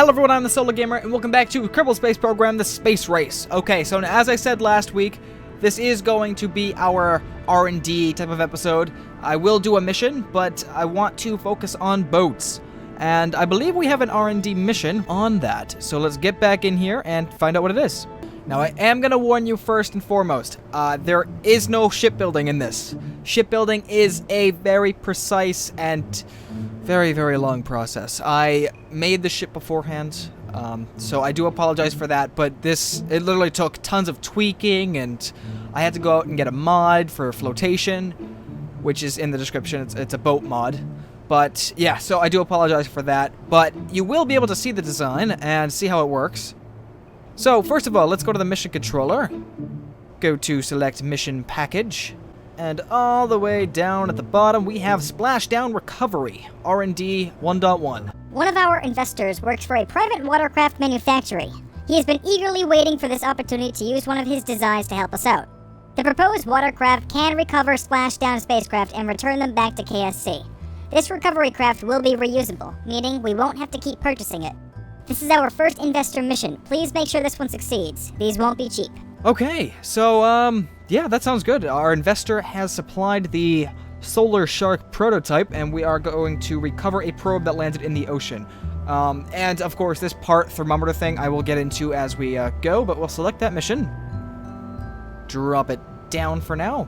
Hello everyone, I'm the Solar Gamer, and welcome back to Kerbal Space Program, the Space Race. Okay, so as I said last week, this is going to be our R&D type of episode. I will do a mission, but I want to focus on boats. And I believe we have an R&D mission on that. So let's get back in here and find out what it is. Now, I am going to warn you first and foremost, there is no shipbuilding in this. Shipbuilding is a very precise and very, very long process. I made the ship beforehand, so I do apologize for that, but it literally took tons of tweaking, and I had to go out and get a mod for flotation, which is in the description. It's a boat mod. But yeah, so I do apologize for that, but you will be able to see the design and see how it works. So first of all, let's go to the mission controller, go to select mission package, and all the way down at the bottom we have Splashdown Recovery, R&D 1.1. One of our investors works for a private watercraft manufacturer. He has been eagerly waiting for this opportunity to use one of his designs to help us out. The proposed watercraft can recover splashdown spacecraft and return them back to KSC. This recovery craft will be reusable, meaning we won't have to keep purchasing it. This is our first investor mission. Please make sure this one succeeds. These won't be cheap. Okay, so, yeah, that sounds good. Our investor has supplied the Solar Shark prototype, and we are going to recover a probe that landed in the ocean. And, of course, this part thermometer thing I will get into as we go, but we'll select that mission. Drop it down for now.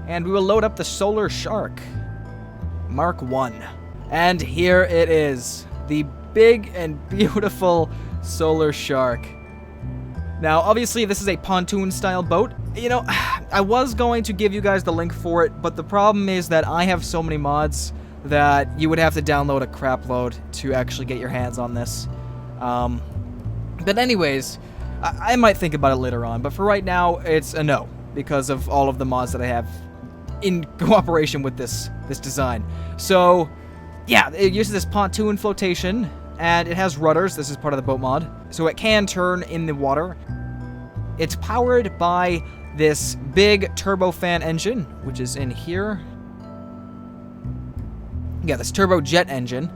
And we will load up the Solar Shark. Mark 1. And here it is. The big and beautiful Solar Shark. Now, obviously, this is a pontoon-style boat. You know, I was going to give you guys the link for it, but the problem is that I have so many mods that you would have to download a crap load to actually get your hands on this. But anyways, I might think about it later on, but for right now, it's a no, because of all of the mods that I have in cooperation with this design. So, yeah, it uses this pontoon flotation, and it has rudders. This is part of the boat mod, so it can turn in the water. It's powered by this big turbofan engine, which is in here. Yeah, this turbojet engine,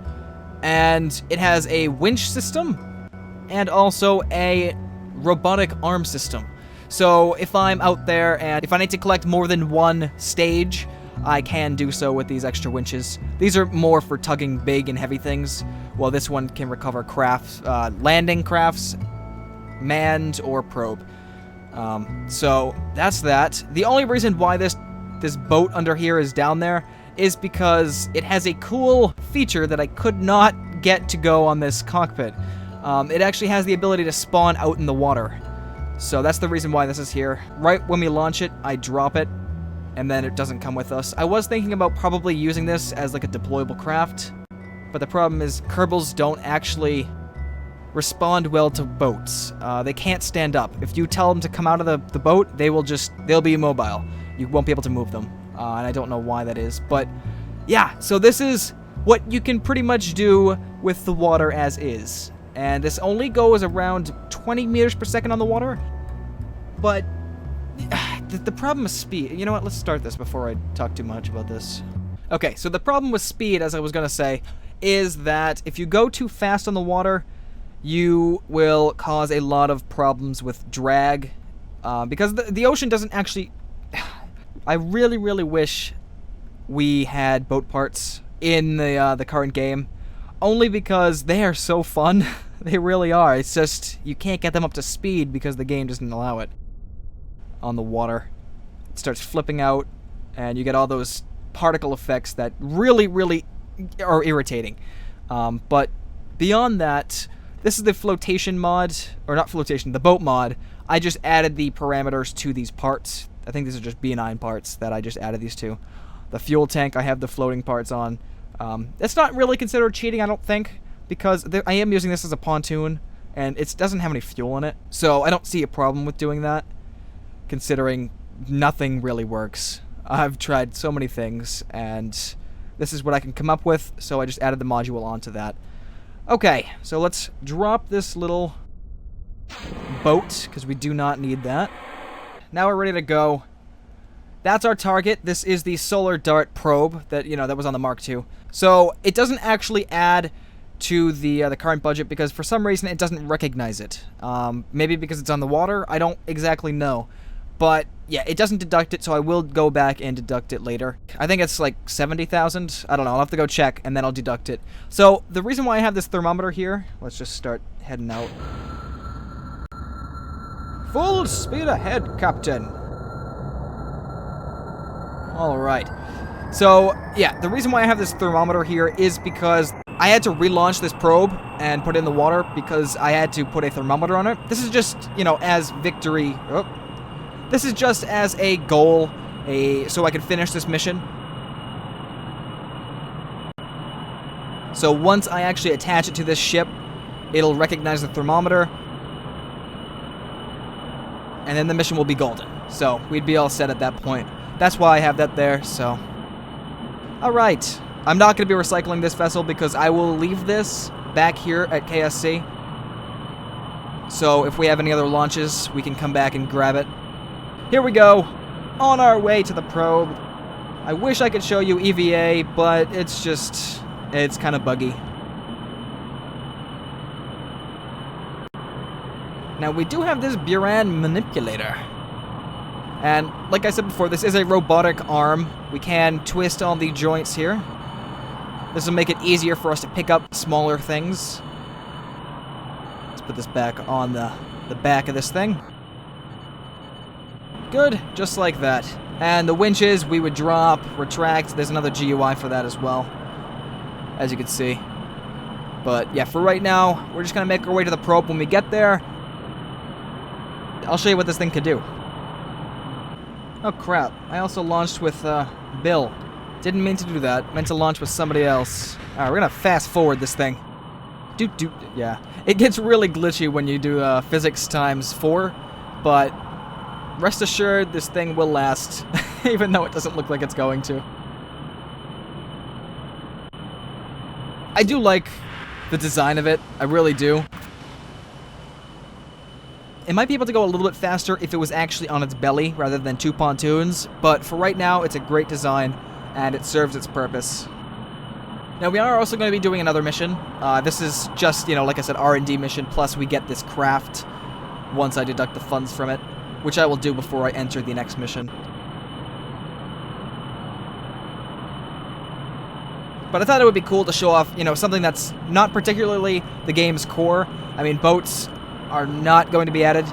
and it has a winch system and also a robotic arm system. So if I'm out there and if I need to collect more than one stage, I can do so with these extra winches. These are more for tugging big and heavy things, while this one can recover crafts, landing crafts, manned or probe. So that's that. The only reason why this boat under here is down there is because it has a cool feature that I could not get to go on this cockpit. It actually has the ability to spawn out in the water. So that's the reason why this is here. Right when we launch it, I drop it, and then it doesn't come with us. I was thinking about probably using this as like a deployable craft, but the problem is Kerbals don't actually respond well to boats. They can't stand up. If you tell them to come out of the boat, they'll be immobile. You won't be able to move them, and I don't know why that is. But yeah, so this is what you can pretty much do with the water as is. And this only goes around 20 meters per second on the water. But the problem is speed. You know what? Let's start this before I talk too much about this. Okay, so the problem with speed, as I was going to say, is that if you go too fast on the water, you will cause a lot of problems with drag. Because the ocean doesn't actually... I really, really wish we had boat parts in the current game. Only because they are so fun. They really are. It's just, you can't get them up to speed because the game doesn't allow it. On the water, it starts flipping out, and you get all those particle effects that really, really are irritating. But beyond that, this is the flotation mod, or not flotation, the boat mod. I just added the parameters to these parts. I think these are just B9 parts that I just added these to. The fuel tank, I have the floating parts on. It's not really considered cheating, I don't think, because I am using this as a pontoon, and it doesn't have any fuel in it. So I don't see a problem with doing that, considering nothing really works. I've tried so many things, and this is what I can come up with, so I just added the module onto that. Okay, so let's drop this little boat, because we do not need that. Now we're ready to go. That's our target. This is the Solar Dart probe that was on the Mark II. So it doesn't actually add to the current budget because for some reason it doesn't recognize it. Maybe because it's on the water. I don't exactly know. But yeah, it doesn't deduct it, so I will go back and deduct it later. I think it's like 70,000. I don't know. I'll have to go check, and then I'll deduct it. So the reason why I have this thermometer here, let's just start heading out. Full speed ahead, Captain. All right. So yeah, the reason why I have this thermometer here is because I had to relaunch this probe and put it in the water because I had to put a thermometer on it. This is just, you know, as victory. Oh. This is just as a goal, so I can finish this mission. So once I actually attach it to this ship, it'll recognize the thermometer, and then the mission will be golden. So we'd be all set at that point. That's why I have that there, so. Alright, I'm not going to be recycling this vessel because I will leave this back here at KSC. So if we have any other launches, we can come back and grab it. Here we go, on our way to the probe. I wish I could show you EVA, but it's kind of buggy. Now we do have this Buran manipulator. And like I said before, this is a robotic arm. We can twist all the joints here. This will make it easier for us to pick up smaller things. Let's put this back on the back of this thing. Good, just like that. And the winches, we would drop, retract. There's another GUI for that as well, as you can see. But yeah, for right now, we're just going to make our way to the probe. When we get there, I'll show you what this thing could do. Oh crap, I also launched with Bill. Didn't mean to do that. Meant to launch with somebody else. Alright, we're going to fast forward this thing. Yeah. It gets really glitchy when you do physics times 4, but rest assured, this thing will last, even though it doesn't look like it's going to. I do like the design of it. I really do. It might be able to go a little bit faster if it was actually on its belly rather than 2 pontoons, but for right now, it's a great design, and it serves its purpose. Now, we are also going to be doing another mission. This is just, you know, like I said, R&D mission, plus we get this craft once I deduct the funds from it, which I will do before I enter the next mission. But I thought it would be cool to show off, you know, something that's not particularly the game's core. I mean, boats are not going to be added,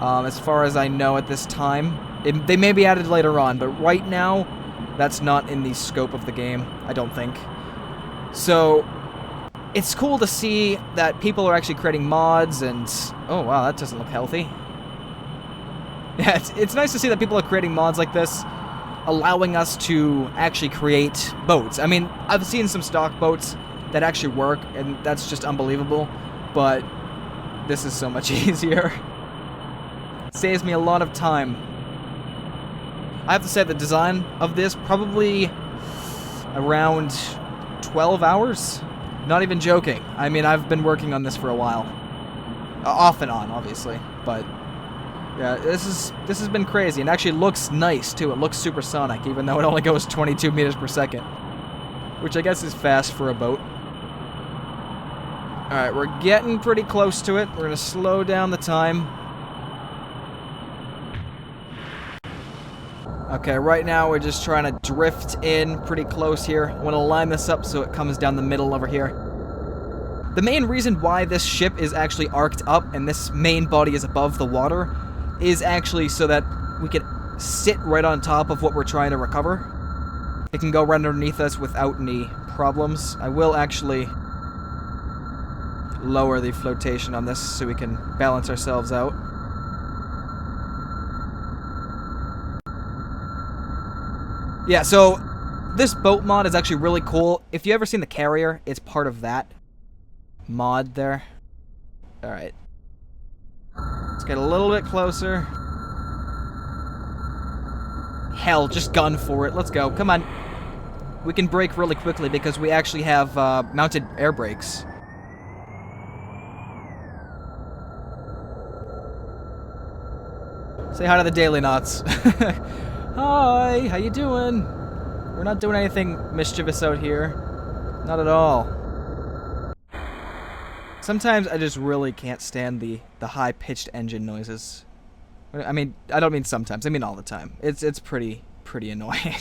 as far as I know at this time. They may be added later on, but right now, that's not in the scope of the game, I don't think. So, it's cool to see that people are actually creating mods and... Oh, wow, that doesn't look healthy. Yeah, it's nice to see that people are creating mods like this, allowing us to actually create boats. I mean, I've seen some stock boats that actually work, and that's just unbelievable, but this is so much easier. It saves me a lot of time. I have to say the design of this probably around 12 hours? Not even joking. I mean, I've been working on this for a while. Off and on, obviously, but... yeah, this has been crazy, and actually looks nice, too. It looks supersonic, even though it only goes 22 meters per second. Which I guess is fast for a boat. Alright, we're getting pretty close to it. We're going to slow down the time. Okay, right now we're just trying to drift in pretty close here. I want to line this up so it comes down the middle over here. The main reason why this ship is actually arced up and this main body is above the water is actually so that we can sit right on top of what we're trying to recover. It can go right underneath us without any problems. I will actually lower the flotation on this so we can balance ourselves out. Yeah, so this boat mod is actually really cool. If you ever seen the Carrier, it's part of that mod there. Alright. Let's get a little bit closer. Hell, just gun for it. Let's go. Come on. We can brake really quickly because we actually have mounted air brakes. Say hi to the Daily Knots. Hi, how you doing? We're not doing anything mischievous out here. Not at all. Sometimes I just really can't stand the high-pitched engine noises. I mean, I don't mean sometimes. I mean all the time. It's pretty annoying.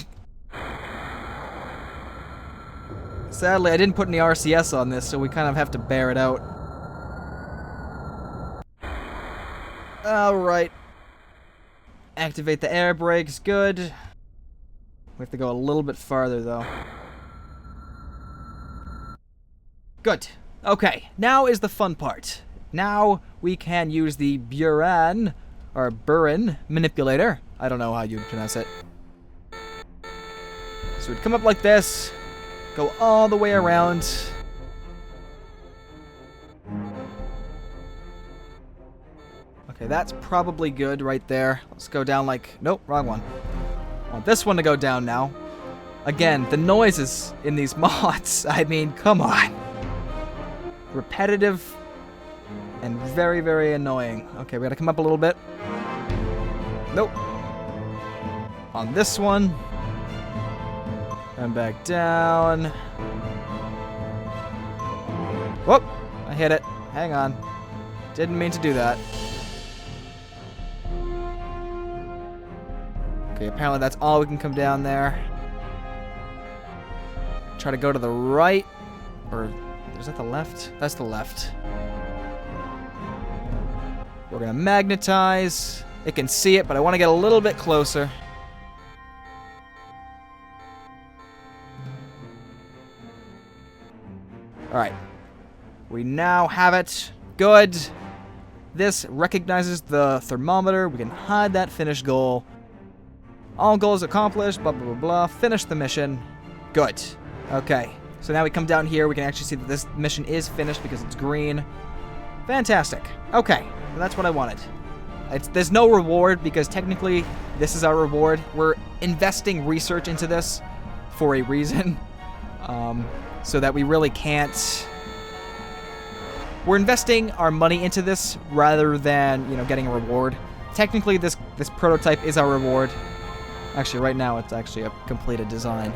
Sadly, I didn't put any RCS on this, so we kind of have to bear it out. Alright. Activate the air brakes. Good. We have to go a little bit farther, though. Good. Okay, now is the fun part. Now we can use the Buran, or Buran, manipulator. I don't know how you pronounce it. So we'd come up like this, go all the way around. Okay, that's probably good right there. Let's go down like... Nope, wrong one. I want this one to go down now. Again, the noises in these mods, I mean, come on. Repetitive and very, very annoying. Okay, we gotta come up a little bit. Nope. On this one. And back down. Whoop! I hit it. Hang on. Didn't mean to do that. Okay, apparently that's all we can come down there. Try to go to the right. Or... is that the left? That's the left. We're gonna magnetize. It can see it, but I want to get a little bit closer. Alright. We now have it. Good. This recognizes the thermometer. We can hide that finished goal. All goals accomplished. Blah, blah, blah, blah. Finish the mission. Good. Okay. So now we come down here, we can actually see that this mission is finished because it's green. Fantastic. Okay, so that's what I wanted. There's no reward because technically this is our reward. We're investing research into this for a reason. So that we really can't... We're investing our money into this rather than, you know, getting a reward. Technically this prototype is our reward. Actually, right now it's actually a completed design.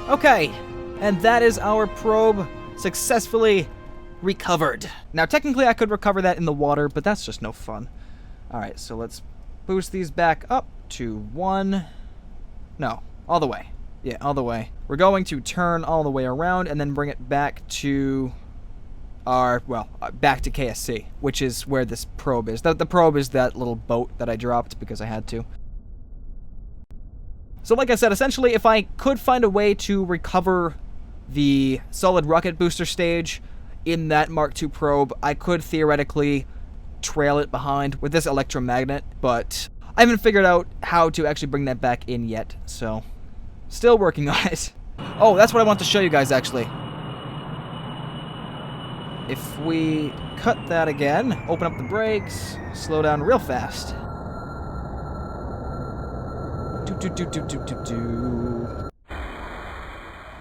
Okay, and that is our probe successfully recovered. Now, technically, I could recover that in the water, but that's just no fun. Alright, so let's boost these back up to 1. No, all the way. Yeah, all the way. We're going to turn all the way around and then bring it back to our, well, back to KSC, which is where this probe is. The probe is that little boat that I dropped because I had to. So like I said, essentially, if I could find a way to recover the solid rocket booster stage in that Mark II probe, I could theoretically trail it behind with this electromagnet, but I haven't figured out how to actually bring that back in yet, so still working on it. Oh, that's what I want to show you guys, actually. If we cut that again, open up the brakes, slow down real fast.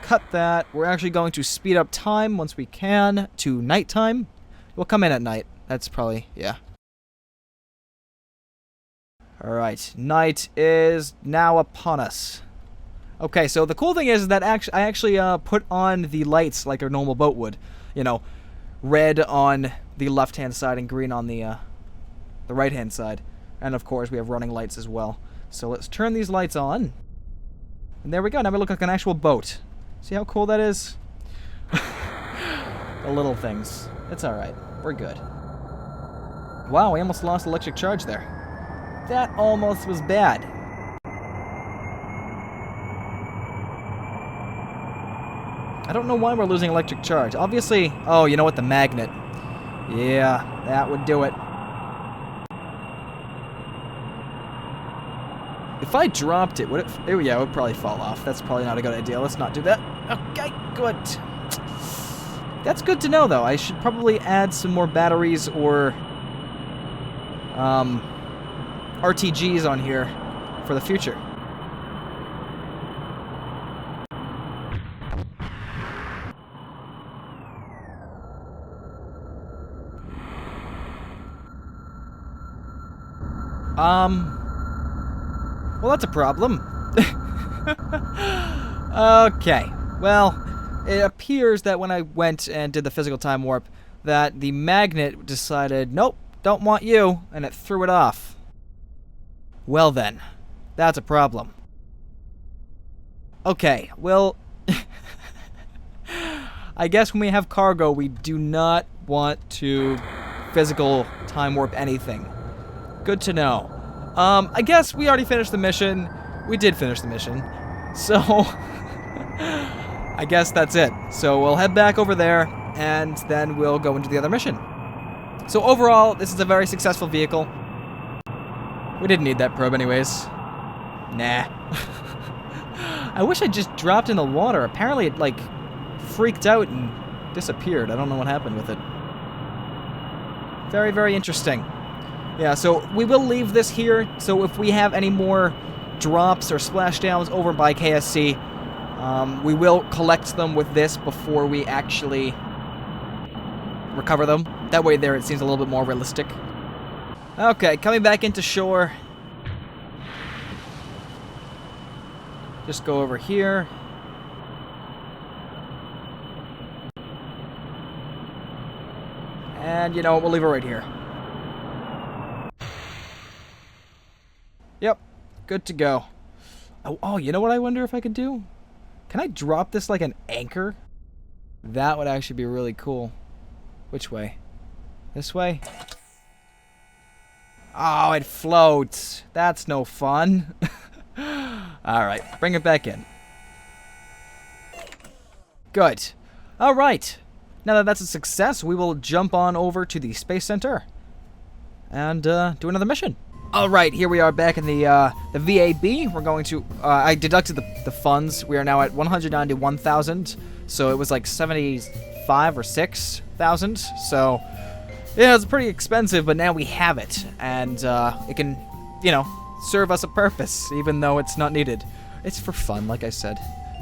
Cut that. We're actually going to speed up time once we can to nighttime. We'll come in at night. That's probably, yeah. Alright, night is now upon us. Okay, so the cool thing is that I actually put on the lights like a normal boat would. You know, red on the left-hand side and green on the right-hand side. And of course, we have running lights as well. So let's turn these lights on. And there we go. Now we look like an actual boat. See how cool that is? The little things. It's alright. We're good. Wow, we almost lost electric charge there. That almost was bad. I don't know why we're losing electric charge. Obviously... Oh, you know what? The magnet. Yeah, that would do it. If I dropped it, would it... Oh, yeah, it would probably fall off. That's probably not a good idea. Let's not do that. Okay, good. That's good to know, though. I should probably add some more batteries or... RTGs on here for the future. Well, that's a problem. Okay. Well, it appears that when I went and did the physical time warp, that the magnet decided, nope, don't want you, and it threw it off. Well then, that's a problem. Okay, well, I guess when we have cargo, we do not want to physical time warp anything. Good to know. I guess we already finished the mission. We did finish the mission. So, I guess that's it. So we'll head back over there, and then we'll go into the other mission. So overall, this is a very successful vehicle. We didn't need that probe anyways. Nah. I wish I just dropped in the water. Apparently it, like, freaked out and disappeared. I don't know what happened with it. Very, very interesting. Yeah, so we will leave this here. So if we have any more drops or splashdowns over by KSC, we will collect them with this before we actually recover them. That way there it seems a little bit more realistic. Okay, coming back into shore. Just go over here. And, you know, we'll leave it right here. Yep, good to go. Oh, you know what I wonder if I could do? Can I drop this like an anchor? That would actually be really cool. Which way? This way? Oh, it floats. That's no fun. Alright, bring it back in. Good. Alright. Now that that's a success, we will jump on over to the Space Center and do another mission. Alright, here we are back in the VAB. We're going to... I deducted the funds. We are now at 191,000. So it was like 75 or 6,000. So, yeah, it's pretty expensive, but now we have it. And it can, you know, serve us a purpose, even though it's not needed. It's for fun, like I said.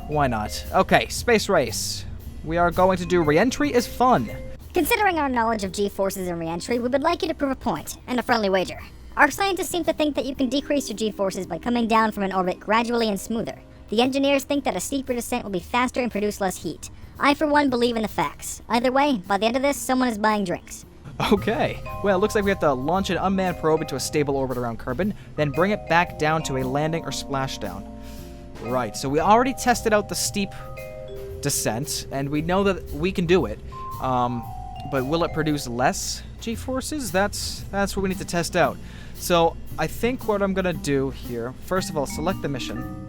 Why not? Okay, space race. We are going to do re-entry is fun. Considering our knowledge of G-forces and re-entry, we would like you to prove a point, and a friendly wager. Our scientists seem to think that you can decrease your G-forces by coming down from an orbit gradually and smoother. The engineers think that a steeper descent will be faster and produce less heat. I, for one, believe in the facts. Either way, by the end of this, someone is buying drinks. Okay. Well, it looks like we have to launch an unmanned probe into a stable orbit around Kerbin, then bring it back down to a landing or splashdown. Right, so we already tested out the steep descent, and we know that we can do it. But will it produce less G-forces? That's what we need to test out. So I think what I'm gonna do here, first of all, select the mission.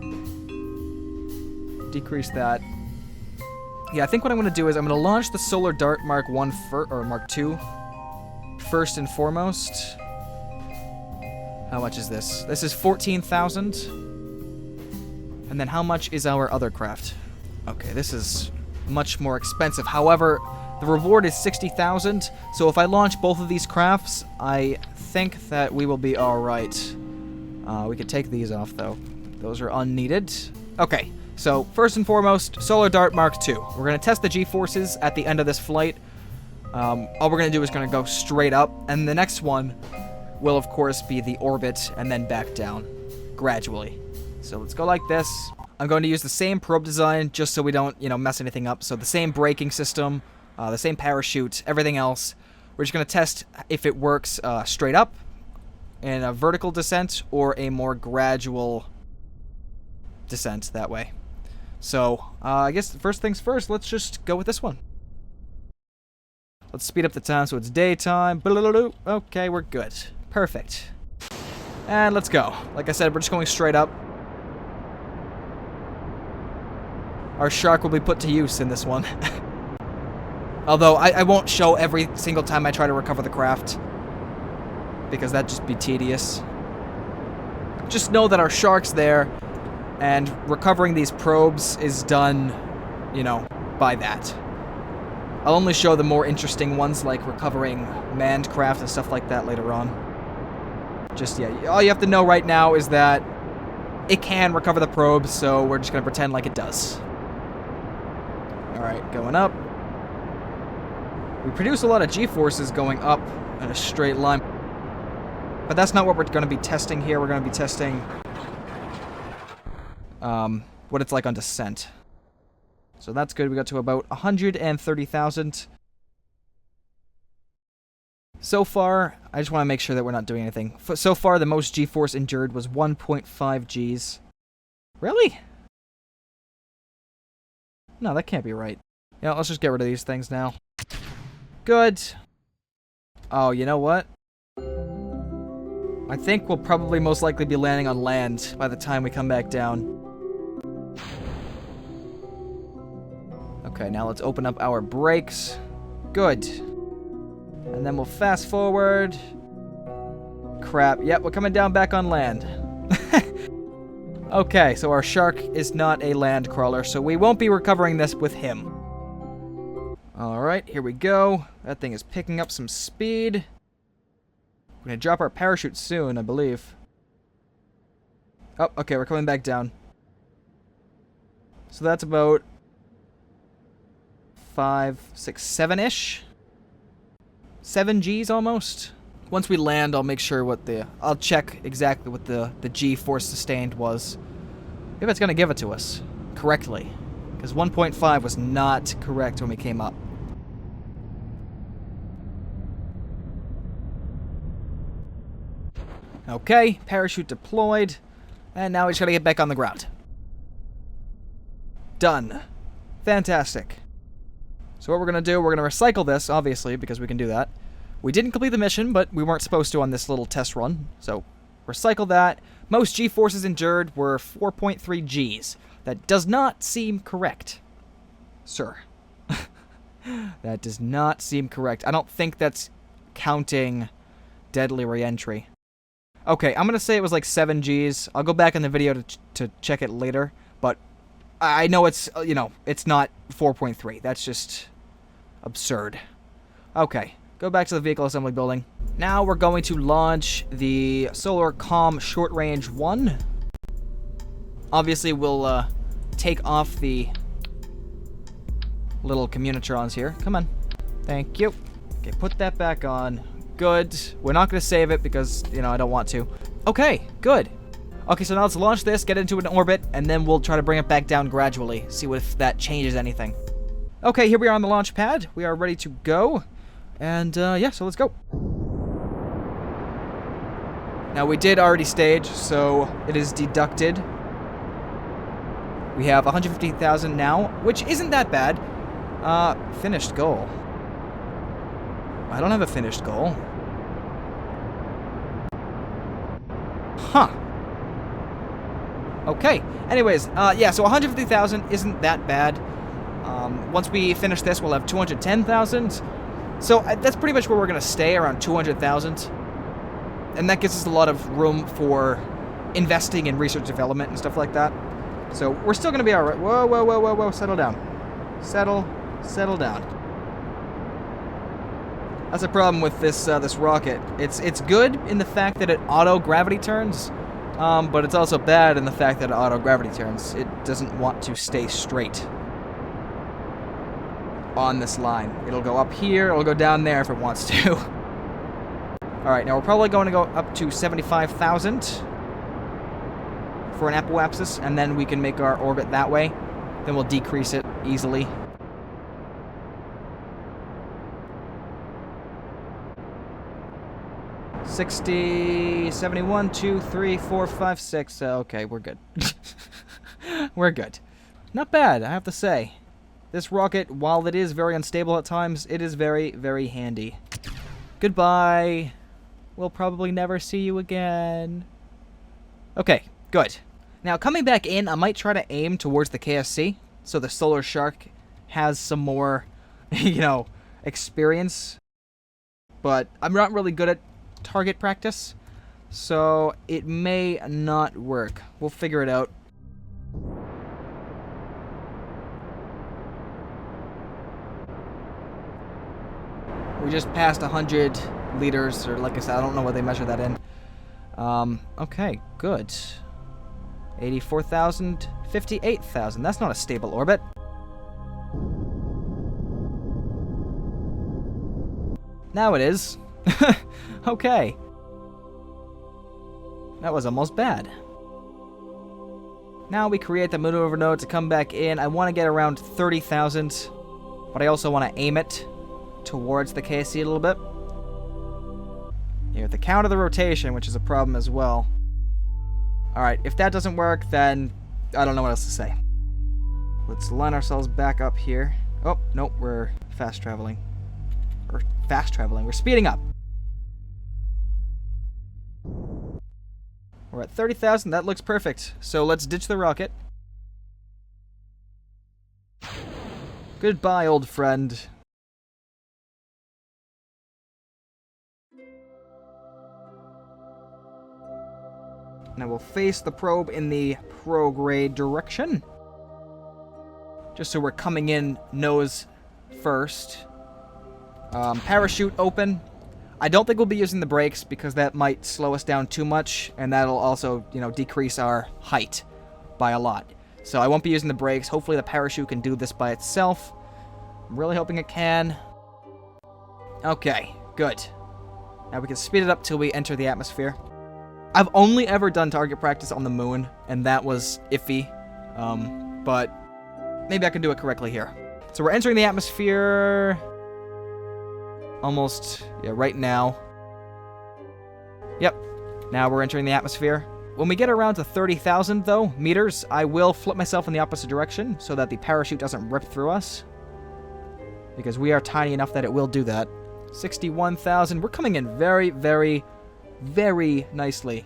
Decrease that. Yeah, I think what I'm gonna do is I'm gonna launch the Solar Dart Mark 1 or Mark 2 first and foremost. How much is this? This is 14,000. And then how much is our other craft? Okay, this is much more expensive. However, the reward is 60,000, so if I launch both of these crafts, I think that we will be alright. We could take these off, though. Those are unneeded. Okay, so first and foremost, Solar Dart Mark 2. We're going to test the G-forces at the end of this flight. All we're going to do is going to go straight up, and the next one will, of course, be the orbit and then back down gradually. So let's go like this. I'm going to use the same probe design just so we don't, you know, mess anything up. So the same braking system, the same parachute, everything else. We're just going to test if it works straight up in a vertical descent or a more gradual descent that way. So I guess first things first, let's just go with this one. Let's speed up the time so it's daytime. Okay, we're good. Perfect. And let's go. Like I said, we're just going straight up. Our shark will be put to use in this one. Although, I won't show every single time I try to recover the craft. Because that'd just be tedious. Just know that our shark's there, and recovering these probes is done, you know, by that. I'll only show the more interesting ones, like recovering manned craft and stuff like that later on. Just, yeah, all you have to know right now is that it can recover the probes, so we're just going to pretend like it does. Alright, going up. We produce a lot of G-forces going up in a straight line. But that's not what we're going to be testing here. We're going to be testing what it's like on descent. So that's good. We got to about 130,000. So far, I just want to make sure that we're not doing anything. So far, the most G-force endured was 1.5 Gs. Really? No, that can't be right. Yeah, let's just get rid of these things now. Good. Oh, you know what? I think we'll probably most likely be landing on land by the time we come back down. Okay, now let's open up our brakes. Good. And then we'll fast forward. Crap. Yep, we're coming down back on land. Okay, so our shark is not a land crawler, so we won't be recovering this with him. Alright, here we go. That thing is picking up some speed. We're going to drop our parachute soon, I believe. Oh, okay, we're coming back down. So that's about 5, 6, 7-ish? 7 Gs almost. Once we land, I'll make sure what I'll check exactly what the G-force sustained was. If it's going to give it to us correctly. Because 1.5 was not correct when we came up. Okay, parachute deployed. And now we just gotta get back on the ground. Done. Fantastic. So what we're gonna do, we're gonna recycle this, obviously, because we can do that. We didn't complete the mission, but we weren't supposed to on this little test run. So, recycle that. Most G-forces endured were 4.3 Gs. That does not seem correct, sir. That does not seem correct. I don't think that's counting deadly re-entry. Okay, I'm gonna say it was like 7 Gs. I'll go back in the video to check it later, but I know it's, you know, it's not 4.3. That's just absurd. Okay, go back to the vehicle assembly building. Now we're going to launch the Solar Comm Short Range 1. Obviously, we'll take off the little communitrons here. Come on. Thank you. Okay, put that back on. Good. We're not going to save it because, you know, I don't want to. Okay, good. Okay, so now let's launch this, get into an orbit, and then we'll try to bring it back down gradually. See if that changes anything. Okay, here we are on the launch pad. We are ready to go. And, yeah, so let's go. Now, we did already stage, so it is deducted. We have 150,000 now, which isn't that bad. Finished goal. I don't have a finished goal. Huh. Okay. Anyways, yeah, so 150,000 isn't that bad. Once we finish this, we'll have 210,000. So that's pretty much where we're going to stay, around 200,000. And that gives us a lot of room for investing in research development and stuff like that. So we're still going to be all right. Whoa, whoa, whoa, whoa, whoa. Settle down. Settle down. That's a problem with this this rocket. It's good in the fact that it auto-gravity turns, but it's also bad in the fact that it auto-gravity turns. It doesn't want to stay straight on this line. It'll go up here, it'll go down there if it wants to. Alright, now we're probably going to go up to 75,000 for an apoapsis, and then we can make our orbit that way. Then we'll decrease it easily. $60, 71, 2, 3, 4, 5, 6. Okay, we're good. We're good. Not bad, I have to say. This rocket, while it is very unstable at times, it is very, very handy. Goodbye. We'll probably never see you again. Okay, good. Now, coming back in, I might try to aim towards the KSC, so the Solar Shark has some more, you know, experience. But I'm not really good at target practice, so it may not work. We'll figure it out. We just passed 100 liters, or like I said, I don't know what they measure that in. Okay, good. 84,000, 58,000. That's not a stable orbit. Now it is. Okay. That was almost bad. Now we create the maneuver node to come back in. I want to get around 30,000, but I also want to aim it towards the KSC a little bit. You have to counter the rotation, which is a problem as well. Alright, if that doesn't work, then I don't know what else to say. Let's line ourselves back up here. Oh, nope, we're fast traveling. Or fast traveling, we're speeding up. We're at 30,000, that looks perfect. So let's ditch the rocket. Goodbye, old friend. Now we'll face the probe in the prograde direction. Just so we're coming in nose first. Parachute open. I don't think we'll be using the brakes because that might slow us down too much, and that'll also, you know, decrease our height by a lot. So I won't be using the brakes. Hopefully the parachute can do this by itself. I'm really hoping it can. Okay, good. Now we can speed it up till we enter the atmosphere. I've only ever done target practice on the moon, and that was iffy. But maybe I can do it correctly here. So we're entering the atmosphere almost, yeah, right now. Yep, now we're entering the atmosphere. When we get around to 30,000, though, meters, I will flip myself in the opposite direction so that the parachute doesn't rip through us. Because we are tiny enough that it will do that. 61,000. We're coming in very, very, very nicely.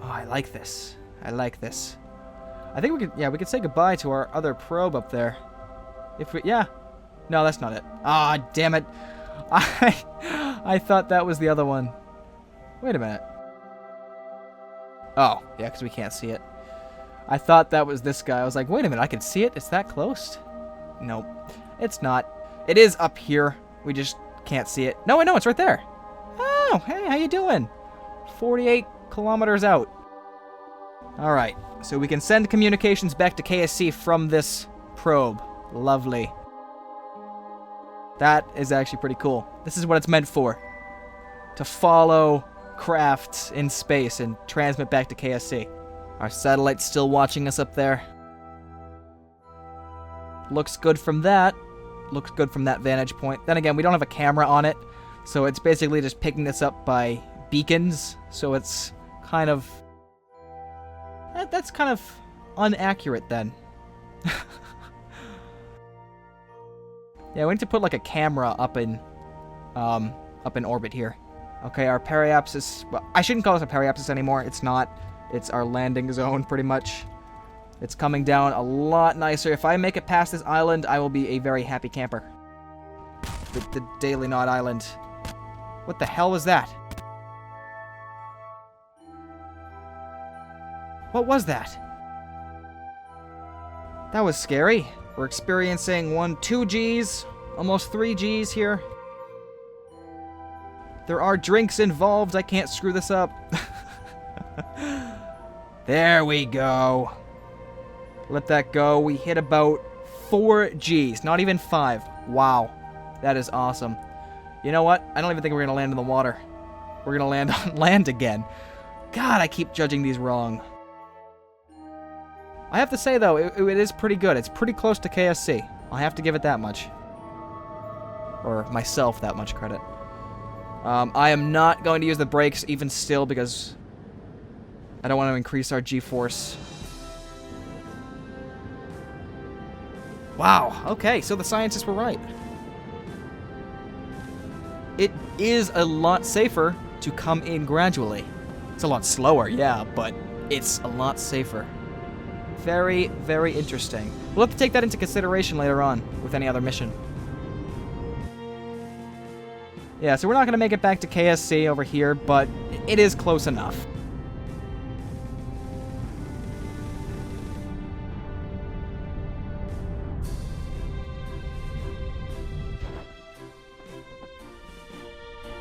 Oh, I like this. I like this. I think we could say goodbye to our other probe up there. If we, yeah. No, that's not it. Ah, damn it. I thought that was the other one. Wait a minute. Oh, yeah, because we can't see it. I thought that was this guy. I was like, wait a minute, I can see it? It's that close? Nope. It's not. It is up here. We just can't see it. No, I know, it's right there. Oh, hey, how you doing? 48 kilometers out. Alright, so we can send communications back to KSC from this probe. Lovely. That is actually pretty cool. This is what it's meant for. To follow crafts in space and transmit back to KSC. Our satellite's still watching us up there. Looks good from that. Looks good from that vantage point. Then again, we don't have a camera on it, so it's basically just picking this up by beacons. So it's kind of... That's kind of inaccurate then. Yeah, we need to put like a camera up in orbit here. Okay, our periapsis... Well, I shouldn't call this a periapsis anymore. It's not. It's our landing zone, pretty much. It's coming down a lot nicer. If I make it past this island, I will be a very happy camper. The Daily Knot Island. What the hell was that? What was that? That was scary. We're experiencing 2 Gs, almost 3 Gs here. There are drinks involved. I can't screw this up. There we go. Let that go. We hit about 4 Gs, not even 5. Wow. That is awesome. You know what? I don't even think we're going to land in the water. We're going to land on land again. God, I keep judging these wrong. I have to say, though, it is pretty good. It's pretty close to KSC. I'll have to give it that much. Or myself that much credit. I am not going to use the brakes even still because I don't want to increase our G-force. Wow, okay, so the scientists were right. It is a lot safer to come in gradually. It's a lot slower, yeah, but it's a lot safer. Very, very interesting. We'll have to take that into consideration later on with any other mission. Yeah, so we're not going to make it back to KSC over here, but it is close enough.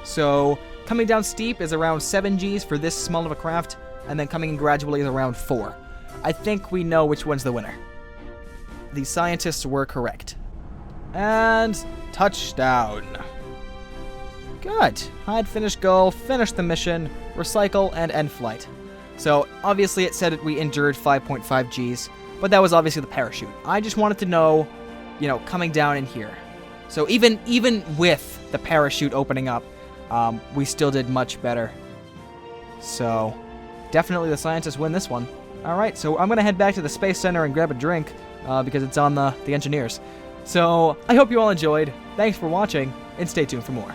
So, coming down steep is around 7 Gs for this small of a craft, and then coming in gradually is around 4. I think we know which one's the winner. The scientists were correct. And touchdown. Good. Hide, finish, go, finish the mission, recycle, and end flight. So, obviously it said that we endured 5.5 Gs, but that was obviously the parachute. I just wanted to know, you know, coming down in here. So even with the parachute opening up, we still did much better. So, definitely the scientists win this one. Alright, so I'm going to head back to the Space Center and grab a drink, because it's on the engineers. So, I hope you all enjoyed. Thanks for watching, and stay tuned for more.